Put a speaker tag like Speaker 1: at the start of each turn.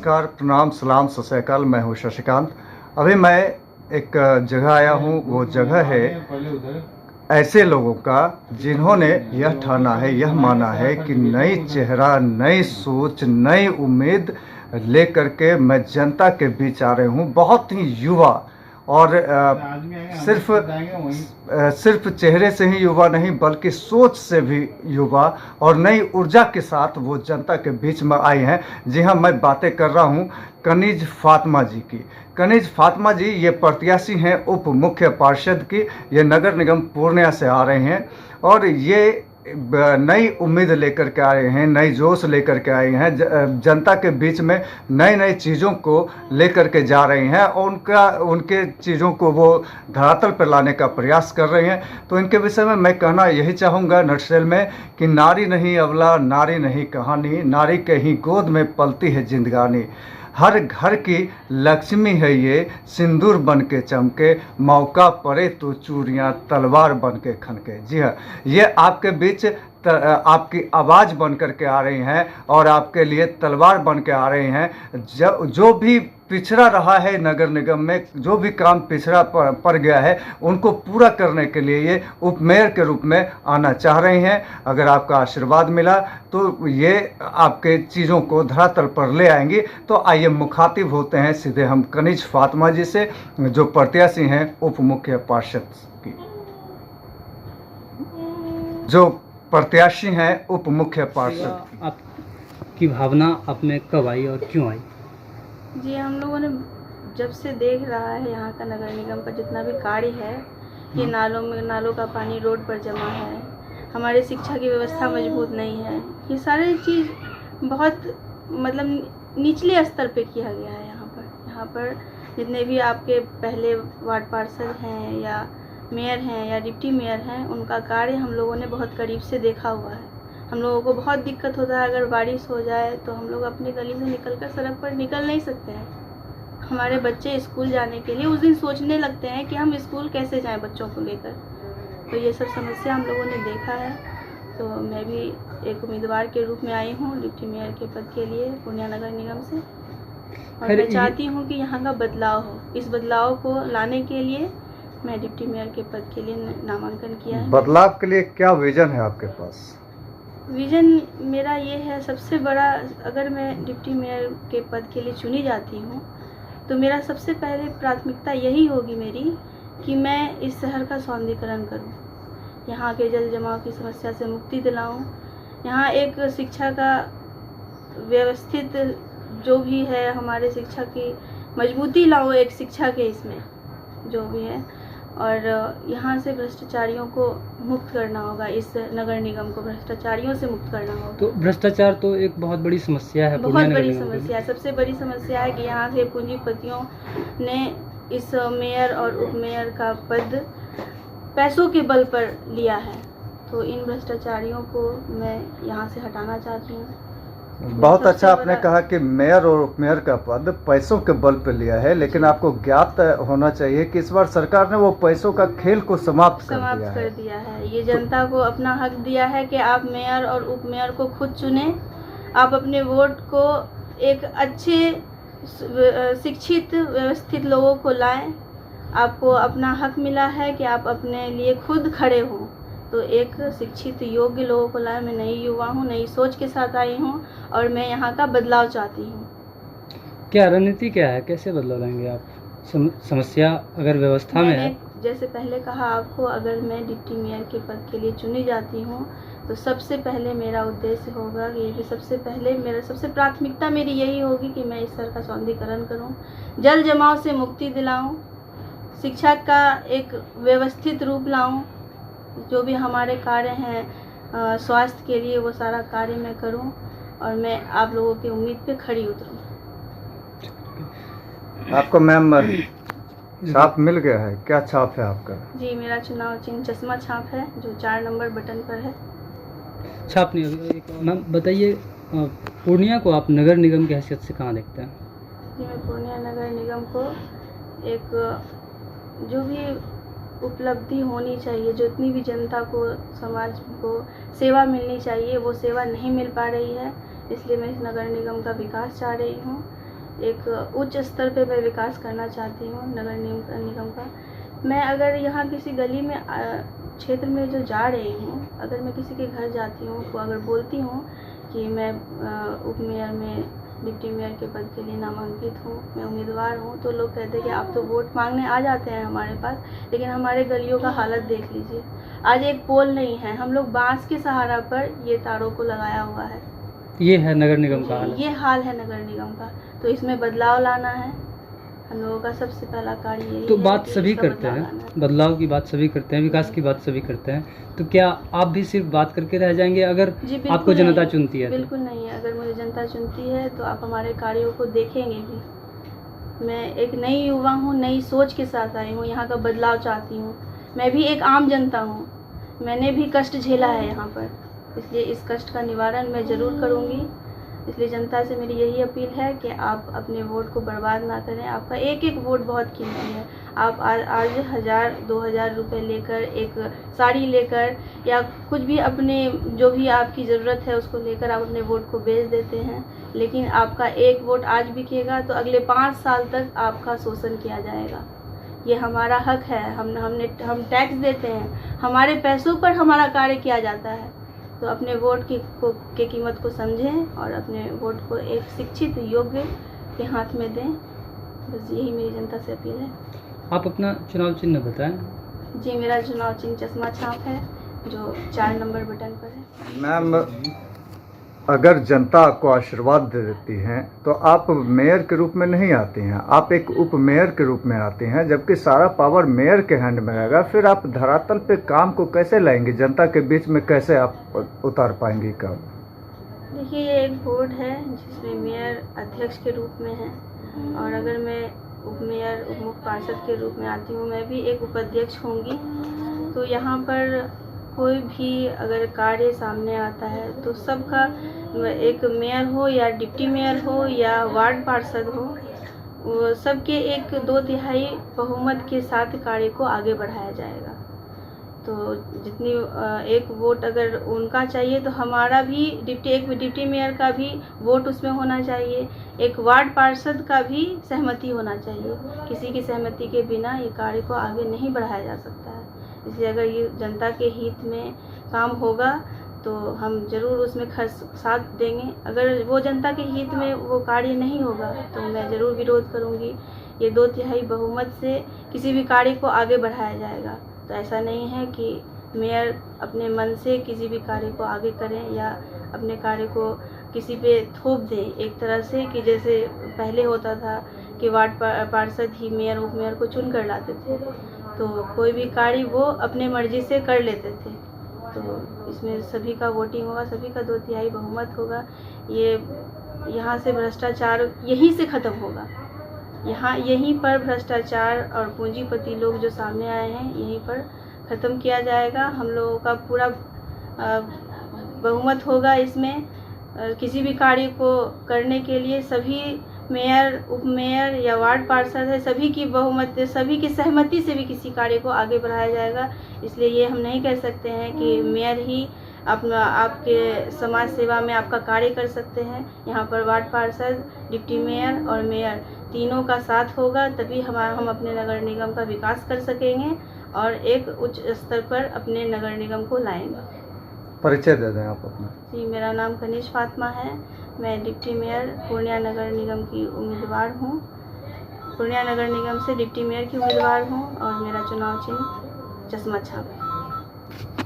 Speaker 1: नमस्कार, प्रणाम, सलाम, सत श्री अकाल। मैं हूँ शशिकांत। अभी मैं एक जगह आया हूँ। वो जगह है ऐसे लोगों का जिन्होंने यह ठाना है, यह माना है कि नई चेहरा, नई सोच, नई उम्मीद लेकर के मैं जनता के बीच आ रही हूँ। बहुत ही युवा और सिर्फ चेहरे से ही युवा नहीं बल्कि सोच से भी युवा और नई ऊर्जा के साथ वो जनता के बीच में आए हैं। जी हाँ, मैं बातें कर रहा हूँ कनीज फातिमा जी की। कनीज फातिमा जी ये प्रत्याशी हैं उप मुख्य पार्षद की। ये नगर निगम पूर्णिया से आ रहे हैं और ये नई उम्मीद लेकर के आए हैं, नई जोश लेकर के आए हैं। जनता के बीच में नई नई चीज़ों को लेकर के जा रहे हैं और उनके चीज़ों को वो धरातल पर लाने का प्रयास कर रहे हैं। तो इनके विषय में मैं कहना यही चाहूँगा नटशेल में कि नारी नहीं अबला, नारी नहीं कहानी, नारी के ही गोद में पलती है जिंदगानी। हर घर की लक्ष्मी है ये, सिंदूर बन के चमके, मौका पड़े तो चूड़ियाँ तलवार बन के खनके। जी हाँ, ये आपके बीच आपकी आवाज़ बन कर के आ रही हैं और आपके लिए तलवार बन के आ रही हैं। जो भी पिछड़ा रहा है नगर निगम में, जो भी काम पिछड़ा पड़ गया है, उनको पूरा करने के लिए ये उप मेयर के रूप में आना चाह रही हैं। अगर आपका आशीर्वाद मिला तो ये आपके चीज़ों को धरातल पर ले आएंगी। तो आइए मुखातिब होते हैं सीधे हम कनीज फातिमा जी से, जो प्रत्याशी हैं उप मुख्य पार्षद की। जो प्रत्याशी हैं उप मुख्य पार्षद।
Speaker 2: आपकी भावना आप में कब आई और क्यों आई?
Speaker 3: जी, हम लोगों ने जब से देख रहा है यहाँ का नगर निगम का जितना भी कार्य है, ये नालों का पानी रोड पर जमा है, हमारे शिक्षा की व्यवस्था मजबूत नहीं है, ये सारी चीज़ बहुत मतलब निचले स्तर पे किया गया है। यहाँ पर जितने भी आपके पहले वार्ड पार्षद हैं या मेयर हैं या डिप्टी मेयर हैं, उनका कार्य हम लोगों ने बहुत करीब से देखा हुआ है। हम लोगों को बहुत दिक्कत होता है, अगर बारिश हो जाए तो हम लोग अपनी गली से निकलकर सड़क पर निकल नहीं सकते हैं। हमारे बच्चे स्कूल जाने के लिए उस दिन सोचने लगते हैं कि हम स्कूल कैसे जाएं बच्चों को लेकर। तो ये सब समस्या हम लोगों ने देखा है। तो मैं भी एक उम्मीदवार के रूप में आई हूँ डिप्टी मेयर के पद के लिए पूर्णिया नगर निगम से, और मैं चाहती हूँ कि यहाँ का बदलाव हो। इस बदलाव को लाने के लिए मैं डिप्टी मेयर के पद के लिए नामांकन किया है।
Speaker 1: बदलाव के लिए क्या विजन है आपके पास?
Speaker 3: विजन मेरा ये है, सबसे बड़ा, अगर मैं डिप्टी मेयर के पद के लिए चुनी जाती हूँ तो मेरा सबसे पहले प्राथमिकता यही होगी मेरी कि मैं इस शहर का सौंदर्यीकरण करूँ, यहाँ के जल जमाव की समस्या से मुक्ति दिलाऊँ, यहाँ एक शिक्षा का व्यवस्थित जो भी है, हमारे शिक्षा की मजबूती लाऊँ एक शिक्षा के इसमें जो भी है, और यहाँ से भ्रष्टाचारियों को मुक्त करना होगा। इस नगर निगम को भ्रष्टाचारियों से मुक्त करना होगा।
Speaker 2: तो भ्रष्टाचार तो एक बहुत बड़ी समस्या है,
Speaker 3: बहुत बड़ी समस्या है। सबसे बड़ी समस्या है कि यहाँ के पूंजीपतियों ने इस मेयर और उप मेयर का पद पैसों के बल पर लिया है। तो इन भ्रष्टाचारियों को मैं यहाँ से हटाना चाहती हूँ।
Speaker 1: बहुत अच्छा आपने कहा कि मेयर और उप मेयर का पद पैसों के बल पर लिया है, लेकिन आपको ज्ञात होना चाहिए कि इस बार सरकार ने वो पैसों का खेल को समाप्त कर दिया है।
Speaker 3: ये जनता को अपना हक दिया है कि आप मेयर और उप मेयर को खुद चुने, आप अपने वोट को एक अच्छे शिक्षित व्यवस्थित लोगों को लाएं। आपको अपना हक मिला है कि आप अपने लिए खुद खड़े हों। तो एक शिक्षित योग्य लोगों को लाए। मैं नई युवा हूँ, नई सोच के साथ आई हूँ और मैं यहाँ का बदलाव चाहती हूँ।
Speaker 2: क्या रणनीति क्या है, कैसे बदलाव लाएंगे आप? समस्या अगर व्यवस्था में है,
Speaker 3: जैसे पहले कहा आपको, अगर मैं डिप्टी मेयर के पद के लिए चुनी जाती हूँ तो सबसे पहले मेरा उद्देश्य होगा कि सबसे प्राथमिकता मेरी यही होगी कि मैं इस शहर का सौंदर्यीकरण करूँ, जल जमाव से मुक्ति दिलाऊँ, शिक्षा का एक व्यवस्थित रूप लाऊँ, जो भी हमारे कार्य हैं स्वास्थ्य के लिए वो सारा कार्य मैं करूं और मैं आप लोगों की उम्मीद पे खड़ी उतरूं।
Speaker 1: आपको मैम छाप मिल गया है? क्या छाप है आपका?
Speaker 3: जी, मेरा चुनाव चिन्ह चश्मा छाप है जो 4 नंबर बटन पर है।
Speaker 2: छाप नहीं। मैम बताइए, पूर्णिया को आप नगर निगम की हैसियत से कहाँ देखते हैं?
Speaker 3: जी, मैं पूर्णिया नगर निगम को एक जो भी उपलब्धि होनी चाहिए, जितनी भी जनता को, समाज को सेवा मिलनी चाहिए, वो सेवा नहीं मिल पा रही है। इसलिए मैं इस नगर निगम का विकास चाह रही हूँ एक उच्च स्तर पे मैं विकास करना चाहती हूँ नगर निगम का। मैं अगर यहाँ किसी गली में क्षेत्र में जो जा रही हूँ, अगर मैं किसी के घर जाती हूँ तो अगर बोलती हूँ कि मैं उप मेयर में डिप्टी मेयर के पद के लिए नामांकित हूँ, मैं उम्मीदवार हूँ, तो लोग कहते हैं कि आप तो वोट मांगने आ जाते हैं हमारे पास, लेकिन हमारे गलियों का हालत देख लीजिए। आज एक पोल नहीं है, हम लोग बांस के सहारा पर ये तारों को लगाया हुआ है।
Speaker 2: ये है नगर निगम का हाल।
Speaker 3: ये हाल है नगर निगम का, तो इसमें बदलाव लाना है। हम लोगों का सबसे पहला कार्य यही
Speaker 2: तो
Speaker 3: है
Speaker 2: बात
Speaker 3: कि
Speaker 2: सभी
Speaker 3: इसका
Speaker 2: करते
Speaker 3: बदलाव
Speaker 2: हैं,
Speaker 3: लाना है।
Speaker 2: बदलाव की बात सभी करते हैं, विकास की बात सभी करते हैं, तो क्या आप भी सिर्फ बात करके रह जाएंगे अगर
Speaker 3: जी बिल्कुल
Speaker 2: आपको जनता
Speaker 3: नहीं,
Speaker 2: चुनती है तो?
Speaker 3: बिल्कुल नहीं है। अगर मुझे जनता चुनती है तो आप हमारे कार्यों को देखेंगे भी। मैं एक नई युवा हूँ, नई सोच के साथ आई हूँ, यहाँ का बदलाव चाहती हूँ। मैं भी एक आम जनता हूँ, मैंने भी कष्ट झेला है यहाँ पर, इसलिए इस कष्ट का निवारण मैं ज़रूर करूँगी। इसलिए जनता से मेरी यही अपील है कि आप अपने वोट को बर्बाद ना करें। आपका एक एक वोट बहुत कीमती है। आप आज 1000-2000 रुपये लेकर, एक साड़ी लेकर या कुछ भी अपने जो भी आपकी ज़रूरत है उसको लेकर आप अपने वोट को बेच देते हैं, लेकिन आपका एक वोट आज बिकेगा तो अगले 5 साल तक आपका शोषण किया जाएगा। ये हमारा हक है, हम टैक्स देते हैं, हमारे पैसों पर हमारा कार्य किया जाता है। तो अपने वोट की कीमत को समझें और अपने वोट को एक शिक्षित योग्य के हाथ में दें। बस यही मेरी जनता से अपील है।
Speaker 2: आप अपना चुनाव चिन्ह बताएं।
Speaker 3: जी, मेरा चुनाव चिन्ह चश्मा छाप है, जो 4 नंबर बटन पर है।
Speaker 1: मैम, अगर जनता आपको आशीर्वाद दे देती हैं तो आप मेयर के रूप में नहीं आती हैं, आप एक उप मेयर के रूप में आती हैं, जबकि सारा पावर मेयर के हैंड में रहेगा। फिर आप धरातल पे काम को कैसे लाएंगी, जनता के बीच में कैसे आप उतार पाएंगी काम?
Speaker 3: देखिए, ये एक बोर्ड है जिसमें मेयर अध्यक्ष के रूप में है, और अगर मैं उप मेयर उप मुख्य पार्षद के रूप में आती हूँ, मैं भी एक उपाध्यक्ष होंगी। तो यहाँ पर कोई भी अगर कार्य सामने आता है तो सबका, एक मेयर हो या डिप्टी मेयर हो या वार्ड पार्षद हो, वो सबके 1/2 बहुमत के साथ कार्य को आगे बढ़ाया जाएगा। तो जितनी एक वोट अगर उनका चाहिए तो हमारा भी डिप्टी मेयर का भी वोट उसमें होना चाहिए, एक वार्ड पार्षद का भी सहमति होना चाहिए। किसी की सहमति के बिना ये कार्य को आगे नहीं बढ़ाया जा सकता है। इसलिए अगर ये जनता के हित में काम होगा तो हम ज़रूर उसमें साथ देंगे। अगर वो जनता के हित में वो कार्य नहीं होगा तो मैं ज़रूर विरोध करूँगी। ये 2/3 बहुमत से किसी भी कार्य को आगे बढ़ाया जाएगा। तो ऐसा नहीं है कि मेयर अपने मन से किसी भी कार्य को आगे करें या अपने कार्य को किसी पे थोप दें, एक तरह से कि जैसे पहले होता था कि वार्ड पार्षद ही मेयर उप मेयर को चुन कर लाते थे, तो कोई भी कार्य वो अपने मर्जी से कर लेते थे। तो इसमें सभी का वोटिंग होगा, सभी का 2/3 बहुमत होगा। ये यहाँ से भ्रष्टाचार यहीं से ख़त्म होगा। यहीं पर भ्रष्टाचार और पूंजीपति लोग जो सामने आए हैं, यहीं पर ख़त्म किया जाएगा। हम लोगों का पूरा बहुमत होगा इसमें। किसी भी कार्य को करने के लिए सभी मेयर उप मेयर या वार्ड पार्षद है, सभी की बहुमत, सभी की सहमति से भी किसी कार्य को आगे बढ़ाया जाएगा। इसलिए ये हम नहीं कह सकते हैं कि मेयर ही आपके समाज सेवा में आपका कार्य कर सकते हैं। यहाँ पर वार्ड पार्षद, डिप्टी मेयर और मेयर तीनों का साथ होगा, तभी हम अपने नगर निगम का विकास कर सकेंगे और एक उच्च स्तर पर अपने नगर निगम को लाएंगे।
Speaker 1: परिचय दे दें आप अपना।
Speaker 3: जी, मेरा नाम कनिज फातिमा है। मैं डिप्टी मेयर पूर्णिया नगर निगम की उम्मीदवार हूँ। पूर्णिया नगर निगम से डिप्टी मेयर की उम्मीदवार हूँ और मेरा चुनाव चिन्ह चश्मा छाप है।